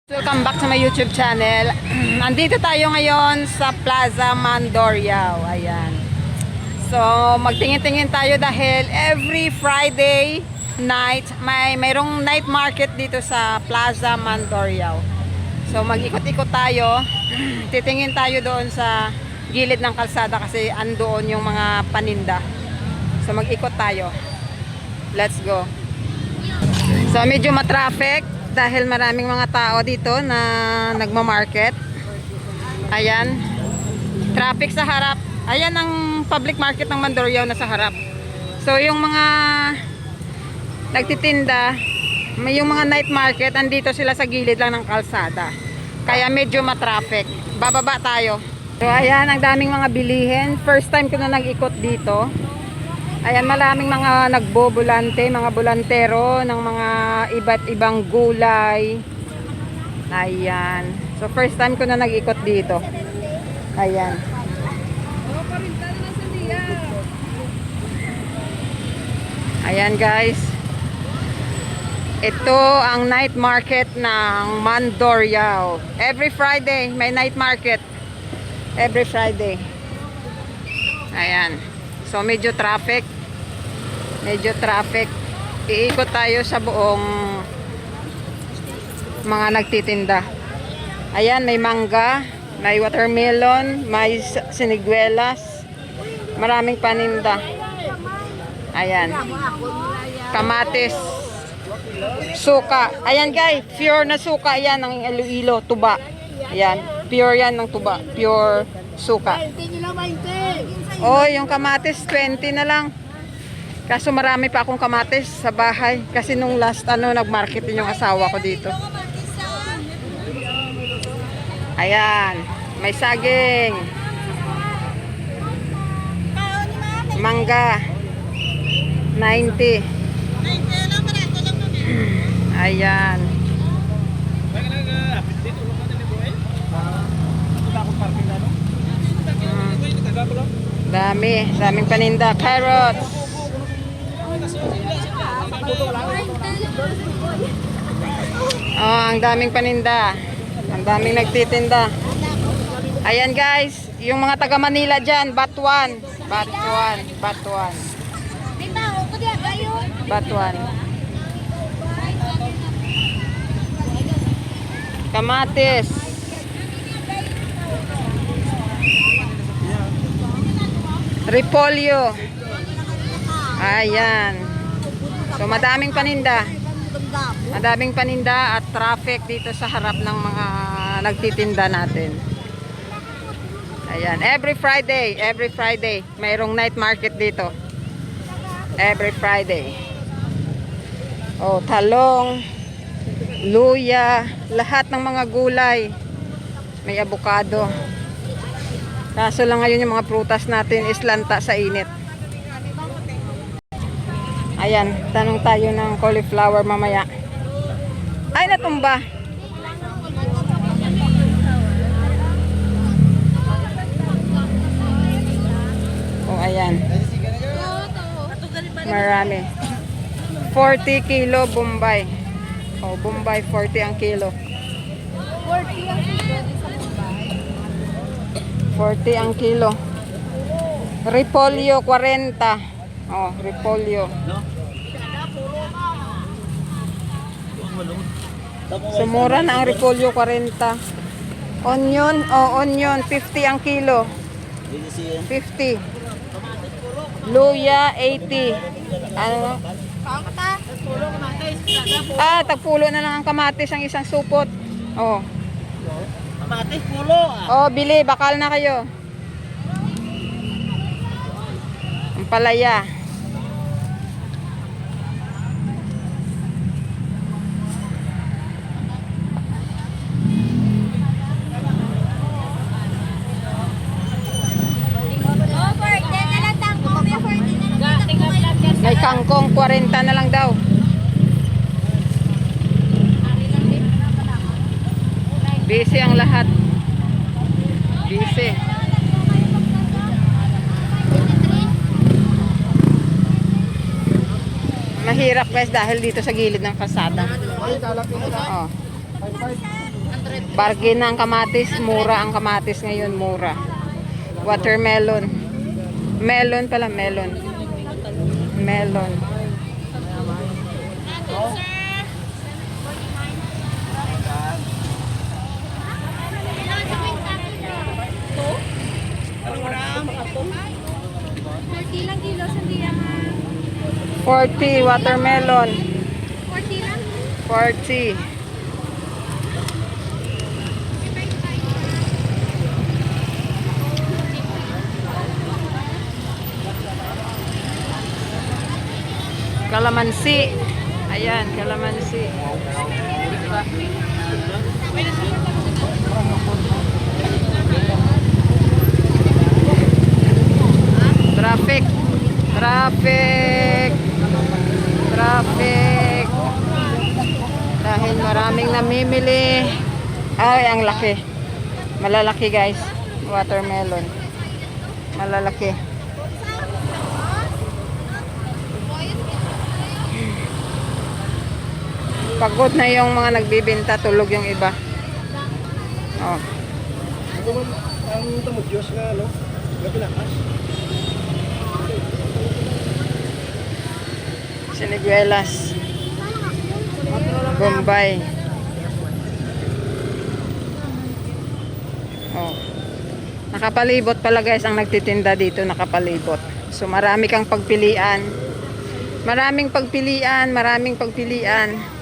Welcome back sa my YouTube channel. Nandito tayo ngayon sa Plaza Mandurriao. Ayan. So, magtingin-tingin tayo dahil every Friday night, mayroong night market dito sa Plaza Mandurriao. So, mag-ikot-ikot tayo. Titingin tayo doon sa gilid ng kalsada kasi andoon yung mga paninda. So, mag-ikot tayo. Let's go. So, medyo matraffic dahil maraming mga tao dito na nagma-market. Ayan. Traffic sa harap. Ayan ang public market ng Mandurriao na sa harap. So yung mga nagtitinda, yung mga night market, andito sila sa gilid lang ng kalsada. Kaya medyo matraffic. Bababa tayo. So ayan, ang daming mga bilihin. First time ko na nag-ikot dito. Ayan, maraming mga nagbobulante, mga bulantero ng mga iba't ibang gulay. Ayan. So, first time ko na nag-ikot dito. Ayan. Ayan, guys. Ito ang night market ng Mandurriao. Every Friday, may night market. Every Friday. Ayan. So, medyo traffic. Iikot tayo sa buong mga nagtitinda. Ayan, may mangga, may watermelon, may siniguelas, maraming paninda. Ayan, kamatis, suka. Ayan guys, pure na suka yan ng Iloilo, tuba. Ayan, pure yan ng tuba, pure suka. Oh, yung kamatis 20 na lang. Kaso marami pa akong kamatis sa bahay. Kasi nung last nag-market din yung asawa ko dito. Ayan. May saging. Mangga. 90. Ayan. Daming paninda. Carrots. Oh, ang daming paninda. Ang daming nagtitinda. Ayan guys, yung mga taga Manila dyan, Batuan. Kamatis. Repolyo. Ayan. So madaming paninda. Madaming paninda at traffic dito sa harap ng mga nagtitinda natin. Ayan, every Friday mayroong night market dito. Every Friday. Oh, talong, luya, lahat ng mga gulay. May avocado. Kaso lang ngayon yung mga prutas natin is lanta sa init. Ayan, tanong tayo ng cauliflower mamaya. Ay, natumba. Oh, ayan. Marami. 40 kilo Bombay. Oh, Bombay 40 ang kilo. 40 ang kilo. Repolyo 40. Oh, repolyo. Sumura na ang repolyo 40. Onion, onion 50 ang kilo. 50. Luya 80. Ano? Tagpulo na lang ang kamatis ang isang supot. Oh. Kamatis pulo. Oh, bili, bakal na kayo. Ang palaya. May kangkong 40 na lang daw. Busy ang lahat. Busy. Mahirap guys dahil dito sa gilid ng kalsada. Oh. Bargain na ang kamatis, mura ang kamatis ngayon, mura. Watermelon. Melon pala, melon. Melon. Ilang kilo sandi yan? 40 watermelon. 40 lang? 40. Kalamansi. Ayan, kalamansi. Traffic. Traffic. Traffic. Dahil maraming namimili. Ay, ang laki. Malalaki guys. Watermelon. Malalaki. Pagod na yung mga nagbibenta, tulog yung iba. Oh. Ang tamo Diyos nga, no? Napilakas. Siniguelas. Bombay. Oh. Nakapalibot pala guys ang nagtitinda dito, nakapalibot. So marami kang pagpilian. Maraming pagpilian, maraming pagpilian.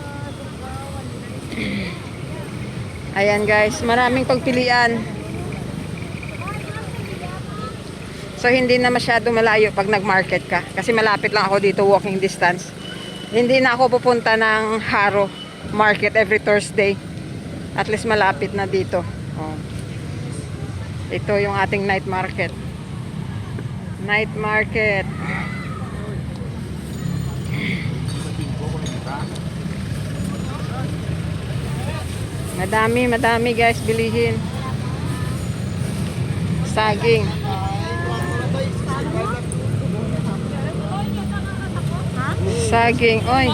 Ayan guys, maraming pagpilian. So hindi na masyado malayo pag nag-market ka. Kasi malapit lang ako dito, walking distance. Hindi na ako pupunta ng Haro Market every Thursday. At least malapit na dito. Oh. Ito yung ating night market. Night market. Madami guys bilihin. Saging. Saging, oy.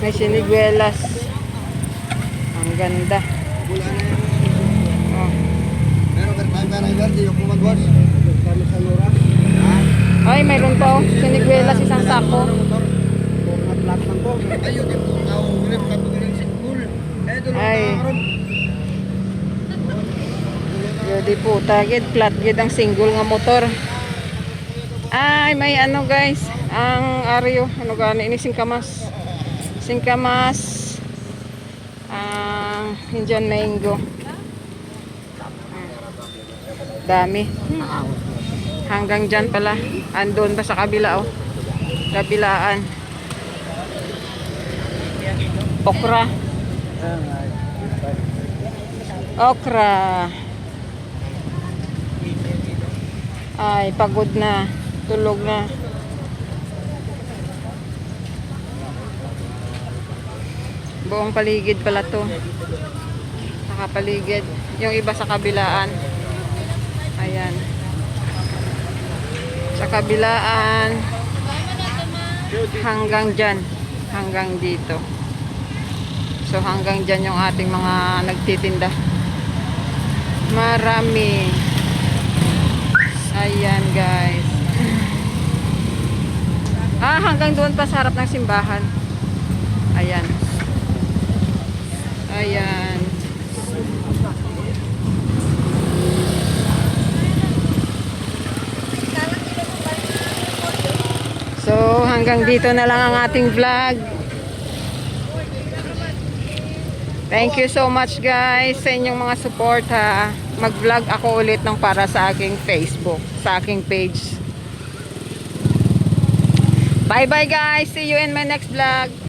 May siniguelas. Ang ganda. Oh. Ay, mayroon to. Siniguelas isang sako. Ay. Yodi po, tagid, flat gid ang single nga motor. Ay, may ano guys, ang Ario, ano gani ini singkamas. Singkamas. Ang Indian mango. Dami. Hanggang dyan pala. Andun pa sa kabila oh. Kabilaan. Okra. Okra. Ay, pagod na. Tulog na. Buong paligid pala to. Nakapaligid. Yung iba sa kabilaan. Ayan. Sa kabilaan. Hanggang dyan. Hanggang dito. So hanggang dyan yung ating mga nagtitinda. Marami. Ayan guys. Hanggang doon pa sa harap ng simbahan. Ayan. Ayan. So hanggang dito na lang ang ating vlog. Thank you so much guys sa inyong mga support ha. Mag-vlog ako ulit ng para sa aking Facebook, sa aking page. Bye bye guys. See you in my next vlog.